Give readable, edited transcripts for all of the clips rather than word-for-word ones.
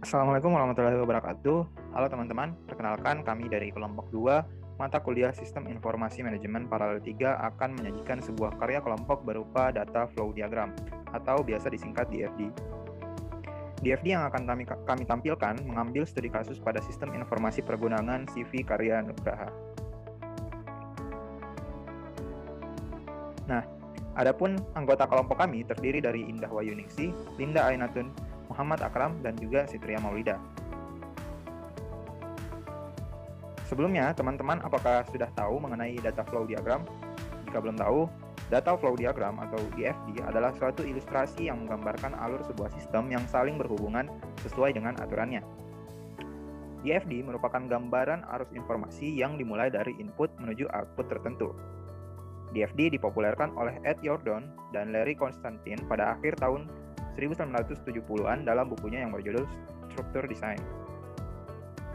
Assalamualaikum warahmatullahi wabarakatuh. Halo teman-teman, perkenalkan kami dari kelompok 2 mata kuliah Sistem Informasi Manajemen Paralel 3 akan menyajikan sebuah karya kelompok berupa data flow diagram atau biasa disingkat DFD. DFD yang akan kami tampilkan mengambil studi kasus pada Sistem Informasi Pergunangan CV Karya Nugraha. Nah, adapun anggota kelompok kami terdiri dari Indah Wayuningsi, Linda Ainatun, Muhammad Akram, dan juga Sitria Maulida. Sebelumnya, teman-teman apakah sudah tahu mengenai data flow diagram? Jika belum tahu, data flow diagram atau DFD adalah suatu ilustrasi yang menggambarkan alur sebuah sistem yang saling berhubungan sesuai dengan aturannya. DFD merupakan gambaran arus informasi yang dimulai dari input menuju output tertentu. DFD dipopulerkan oleh Ed Yordon dan Larry Constantine pada akhir tahun 1970-an dalam bukunya yang berjudul Structure Design.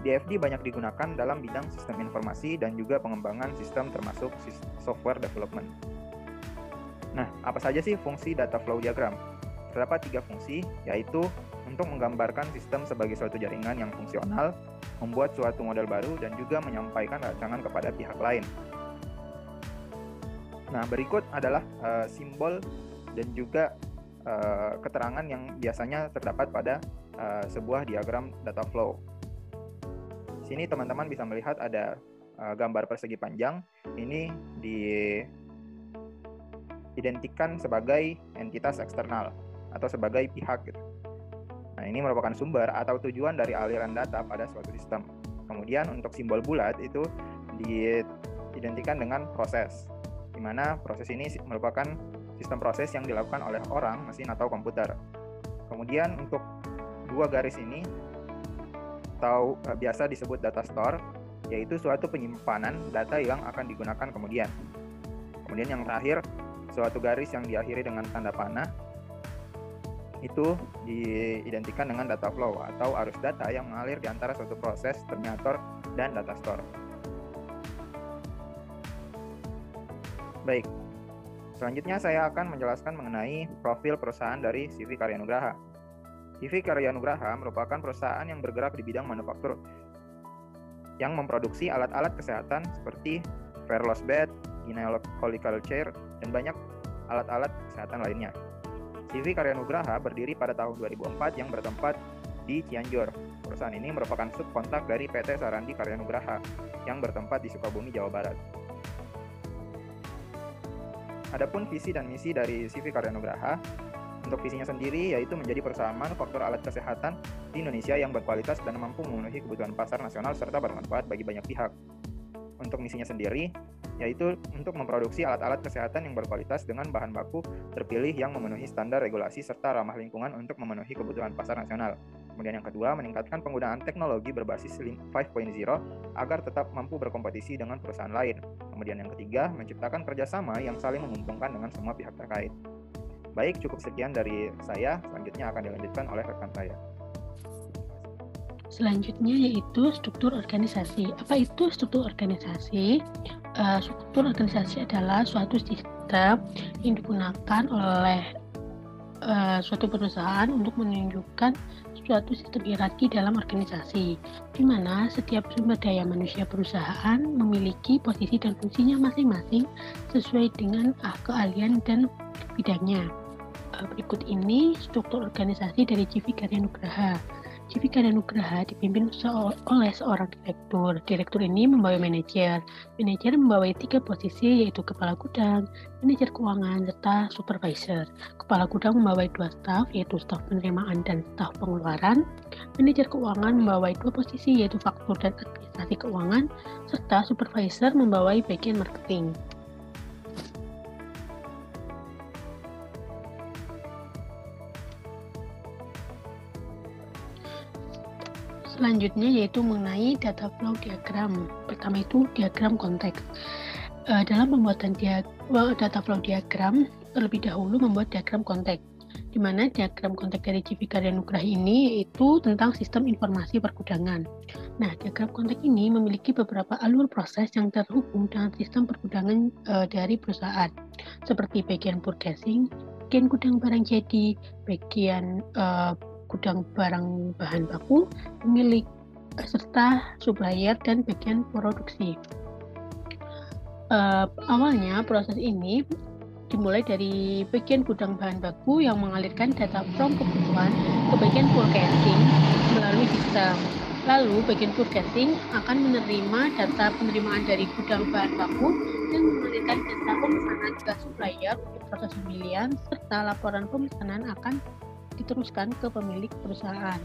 DFD banyak digunakan dalam bidang sistem informasi dan juga pengembangan sistem termasuk software development. Nah, apa saja sih fungsi data flow diagram? Terdapat 3 fungsi, yaitu untuk menggambarkan sistem sebagai suatu jaringan yang fungsional, membuat suatu model baru, dan juga menyampaikan rancangan kepada pihak lain. Nah, berikut adalah simbol dan juga keterangan yang biasanya terdapat pada sebuah diagram data flow. Sini teman-teman bisa melihat ada gambar persegi panjang. Ini diidentikan sebagai entitas eksternal atau sebagai pihak gitu. Nah, ini merupakan sumber atau tujuan dari aliran data pada suatu sistem. Kemudian untuk simbol bulat itu diidentikan dengan proses, di mana proses ini merupakan sistem proses yang dilakukan oleh orang, mesin, atau komputer. Kemudian untuk 2 garis ini atau biasa disebut data store, yaitu suatu penyimpanan data yang akan digunakan kemudian. Kemudian yang terakhir, suatu garis yang diakhiri dengan tanda panah, itu diidentikan dengan data flow atau arus data yang mengalir di antara suatu proses, terminator, dan data store. Baik, selanjutnya saya akan menjelaskan mengenai profil perusahaan dari CV Karya Nugraha. CV Karya Nugraha merupakan perusahaan yang bergerak di bidang manufaktur yang memproduksi alat-alat kesehatan seperti Verlos Bed, Gynecological Chair, dan banyak alat-alat kesehatan lainnya. CV Karya Nugraha berdiri pada tahun 2004 yang bertempat di Cianjur. Perusahaan ini merupakan subkontrak dari PT Sarandi Karya Nugraha yang bertempat di Sukabumi, Jawa Barat. Adapun visi dan misi dari CV Karya Nugraha, untuk visinya sendiri yaitu menjadi perusahaan manufaktur alat kesehatan di Indonesia yang berkualitas dan mampu memenuhi kebutuhan pasar nasional serta bermanfaat bagi banyak pihak. Untuk misinya sendiri yaitu untuk memproduksi alat-alat kesehatan yang berkualitas dengan bahan baku terpilih yang memenuhi standar regulasi serta ramah lingkungan untuk memenuhi kebutuhan pasar nasional. Kemudian yang kedua, meningkatkan penggunaan teknologi berbasis 5.0 agar tetap mampu berkompetisi dengan perusahaan lain. Kemudian yang ketiga, menciptakan kerjasama yang saling menguntungkan dengan semua pihak terkait. Baik, cukup sekian dari saya. Selanjutnya akan dilanjutkan oleh rekan saya. Selanjutnya yaitu struktur organisasi. Apa itu struktur organisasi? Struktur organisasi adalah suatu sistem yang digunakan oleh suatu perusahaan untuk menunjukkan suatu sistem hierarki dalam organisasi, di mana setiap sumber daya manusia perusahaan memiliki posisi dan fungsinya masing-masing sesuai dengan keahlian dan bidangnya. Berikut ini struktur organisasi dari CV Karya Nugraha. CV Karya Nugraha dipimpin oleh seorang direktur. Direktur ini membawa manajer. Manajer membawa 3 posisi yaitu kepala gudang, manajer keuangan, serta supervisor. Kepala gudang membawa 2 staf yaitu staf penerimaan dan staf pengeluaran. Manajer keuangan membawa 2 posisi yaitu faktur dan administrasi keuangan, serta supervisor membawa bagian marketing. Selanjutnya yaitu mengenai data flow diagram. Pertama itu diagram konteks. Dalam pembuatan data flow diagram, terlebih dahulu membuat diagram konteks, di mana diagram konteks dari CV Karya Nugraha ini yaitu tentang sistem informasi pergudangan. Nah, diagram konteks ini memiliki beberapa alur proses yang terhubung dengan sistem pergudangan dari perusahaan, seperti bagian purchasing, bagian gudang barang jadi, bagian gudang barang bahan baku, pemilik, serta supplier dan bagian produksi. Awalnya proses ini dimulai dari bagian gudang bahan baku yang mengalirkan data from kebutuhan ke bagian forecasting melalui sistem. Lalu bagian forecasting akan menerima data penerimaan dari gudang bahan baku dan mengalirkan data pemesanan ke supplier untuk proses pemilihan, serta laporan pemesanan akan diteruskan ke pemilik perusahaan.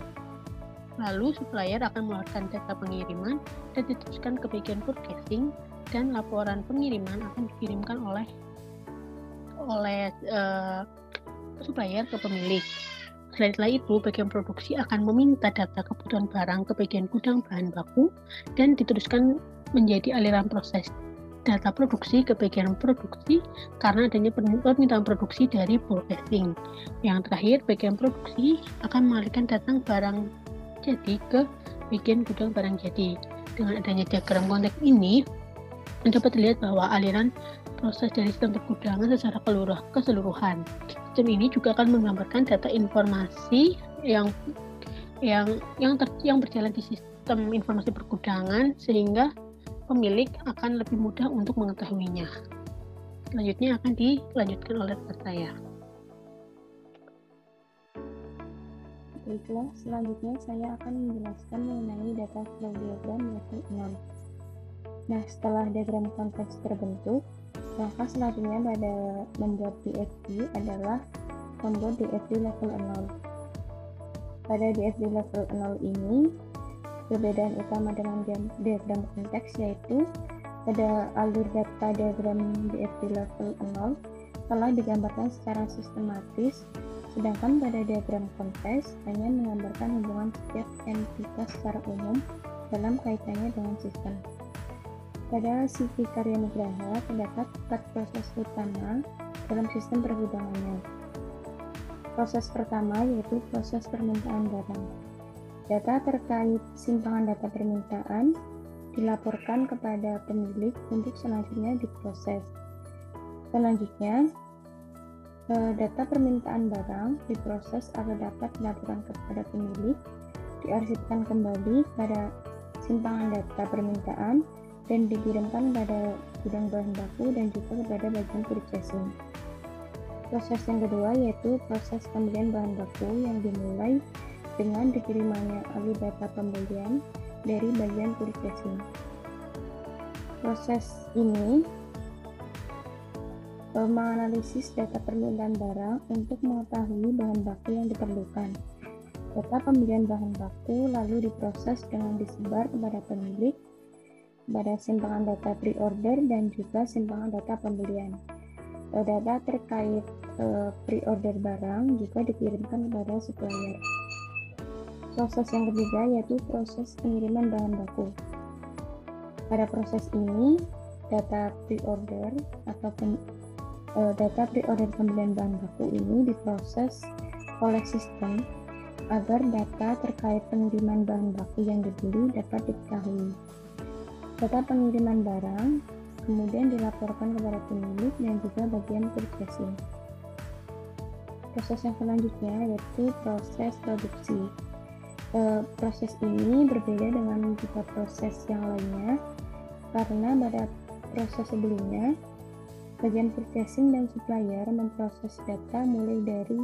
Lalu supplier akan mengeluarkan data pengiriman dan diteruskan ke bagian forecasting, dan laporan pengiriman akan dikirimkan oleh supplier ke pemilik. Setelah itu, bagian produksi akan meminta data kebutuhan barang ke bagian gudang bahan baku dan diteruskan menjadi aliran proses data produksi ke bagian produksi karena adanya permintaan produksi dari forecasting. Yang terakhir, bagian produksi akan mengalirkan data barang jadi ke bagian gudang barang jadi. Dengan adanya diagram konteks ini, dapat dilihat bahwa aliran proses dari sistem pergudangan secara keseluruhan. Sistem ini juga akan menggambarkan data informasi yang berjalan di sistem informasi pergudangan sehingga pemilik akan lebih mudah untuk mengetahuinya. Selanjutnya akan dilanjutkan oleh rekan saya. Baiklah, selanjutnya saya akan menjelaskan mengenai data flow diagram level 6. Nah, setelah diagram konteks terbentuk, langkah selanjutnya pada membuat DFD adalah membuat DFD level 0. Pada DFD level 0 ini, perbedaan utama dengan diagram konteks yaitu pada alur data diagram DFD level 0 telah digambarkan secara sistematis, sedangkan pada diagram konteks hanya menggambarkan hubungan setiap entitas secara umum dalam kaitannya dengan sistem. Pada CV Karya Nugraha terdapat 4 proses utama dalam sistem pergudangannya. Proses pertama yaitu proses permintaan barang. Data terkait simpangan data permintaan dilaporkan kepada pemilik untuk selanjutnya diproses. Selanjutnya, data permintaan barang diproses agar dapat dilaporkan kepada pemilik, diarsipkan kembali pada simpangan data permintaan, dan dikirimkan pada gudang bahan baku dan juga kepada bagian purchasing. Proses yang kedua yaitu proses pembelian bahan baku yang dimulai dengan dikirimannya alur data pembelian dari bagian purchasing. Proses ini menganalisis data permintaan barang untuk mengetahui bahan baku yang diperlukan. Data pembelian bahan baku lalu diproses dengan disebar kepada pemilik pada simpangan data pre-order dan juga simpangan data pembelian. Data terkait pre-order barang juga dikirimkan kepada supplier. Proses yang ketiga yaitu proses pengiriman bahan baku. Pada proses ini, data pre-order ataupun data pre-order pembelian bahan baku ini diproses oleh sistem agar data terkait pengiriman bahan baku yang dibeli dapat diketahui. Data pengiriman barang kemudian dilaporkan kepada pemilik dan juga bagian purchasing. Proses yang selanjutnya yaitu proses produksi. Proses ini berbeda dengan tiga proses yang lainnya karena pada proses sebelumnya bagian purchasing dan supplier memproses data mulai dari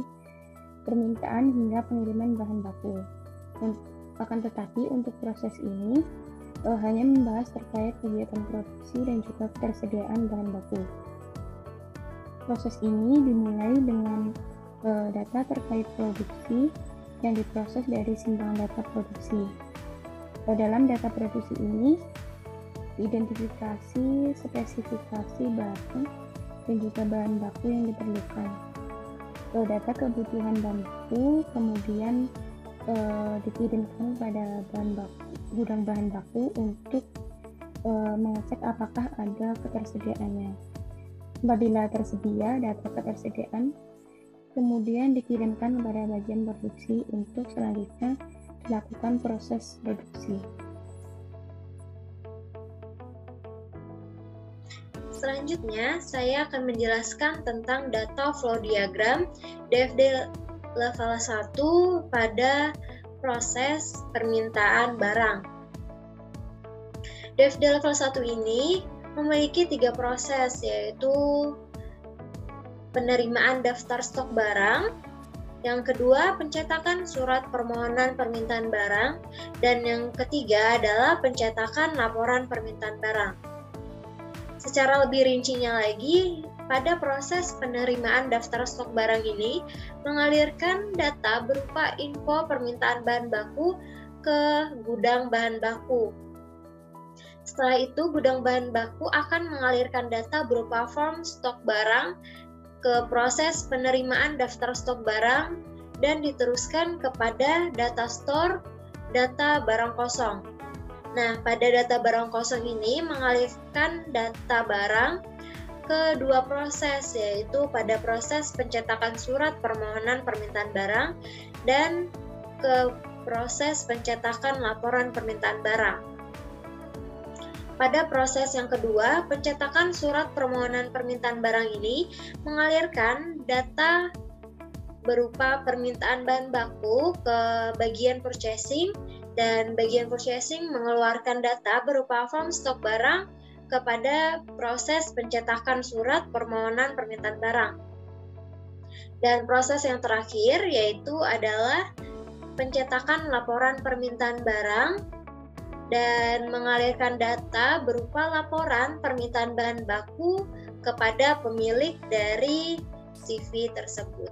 permintaan hingga pengiriman bahan baku. Akan tetapi untuk proses ini hanya membahas terkait kegiatan produksi dan juga ketersediaan bahan baku. Proses ini dimulai dengan data terkait produksi yang diproses dari simpangan data produksi. Dalam data produksi ini, identifikasi, spesifikasi barang dan juga bahan baku yang diperlukan. Data kebutuhan bahan baku kemudian dikirimkan pada gudang bahan baku untuk mengecek apakah ada ketersediaannya. Apabila tersedia data ketersediaan, kemudian dikirimkan kepada bagian produksi untuk selanjutnya dilakukan proses produksi. Selanjutnya, saya akan menjelaskan tentang data flow diagram DFD level 1 pada proses permintaan barang. DFD level 1 ini memiliki 3 proses, yaitu penerimaan daftar stok barang, yang kedua pencetakan surat permohonan permintaan barang, dan yang ketiga adalah pencetakan laporan permintaan barang. Secara lebih rincinya lagi, pada proses penerimaan daftar stok barang ini mengalirkan data berupa info permintaan bahan baku ke gudang bahan baku. Setelah itu, gudang bahan baku akan mengalirkan data berupa form stok barang ke proses penerimaan daftar stok barang dan diteruskan kepada data store, data barang kosong. Nah, pada data barang kosong ini mengalirkan data barang ke 2 proses, yaitu pada proses pencetakan surat permohonan permintaan barang dan ke proses pencetakan laporan permintaan barang. Pada proses yang kedua, pencetakan surat permohonan permintaan barang ini mengalirkan data berupa permintaan bahan baku ke bagian purchasing, dan bagian purchasing mengeluarkan data berupa form stok barang kepada proses pencetakan surat permohonan permintaan barang. Dan proses yang terakhir yaitu adalah pencetakan laporan permintaan barang dan mengalirkan data berupa laporan permintaan bahan baku kepada pemilik dari CV tersebut.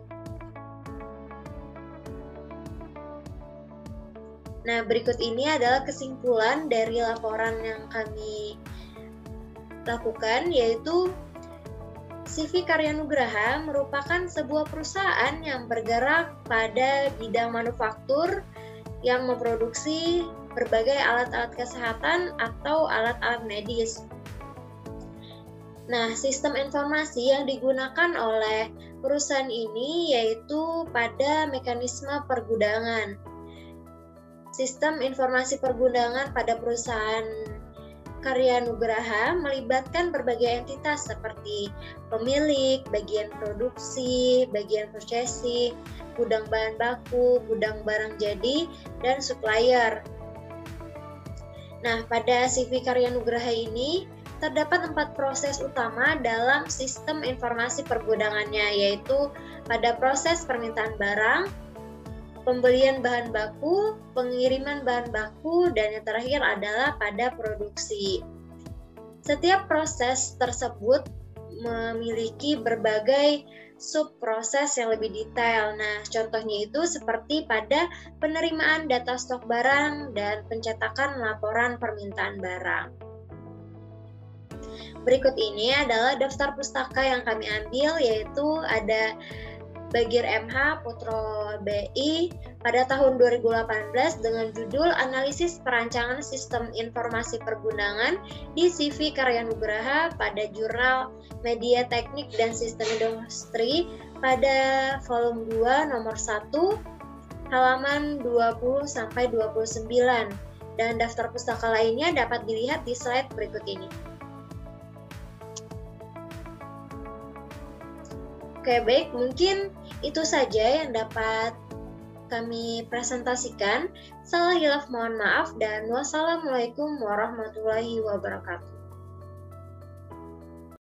Nah, berikut ini adalah kesimpulan dari laporan yang kami lakukan, yaitu CV Karya Nugraha merupakan sebuah perusahaan yang bergerak pada bidang manufaktur yang memproduksi berbagai alat-alat kesehatan atau alat-alat medis. Nah, sistem informasi yang digunakan oleh perusahaan ini yaitu pada mekanisme pergudangan. Sistem informasi pergudangan pada perusahaan Karya Nugraha melibatkan berbagai entitas seperti pemilik, bagian produksi, bagian purchasing, gudang bahan baku, gudang barang jadi, dan supplier. Nah, pada CV Karya Nugraha ini terdapat 4 proses utama dalam sistem informasi pergudangannya, yaitu pada proses permintaan barang, pembelian bahan baku, pengiriman bahan baku, dan yang terakhir adalah pada produksi. Setiap proses tersebut memiliki berbagai subproses yang lebih detail. Nah, contohnya itu seperti pada penerimaan data stok barang dan pencetakan laporan permintaan barang. Berikut ini adalah daftar pustaka yang kami ambil, yaitu ada Bagir MH Putro BI pada tahun 2018 dengan judul Analisis Perancangan Sistem Informasi Pergundangan di CV Karya Nugraha pada jurnal Media Teknik dan Sistem Industri pada volume 2 nomor 1 halaman 20 sampai 29, dan daftar pustaka lainnya dapat dilihat di slide berikut ini. Oke, baik, mungkin itu saja yang dapat kami presentasikan. Salah hilaf mohon maaf, dan wassalamualaikum warahmatullahi wabarakatuh.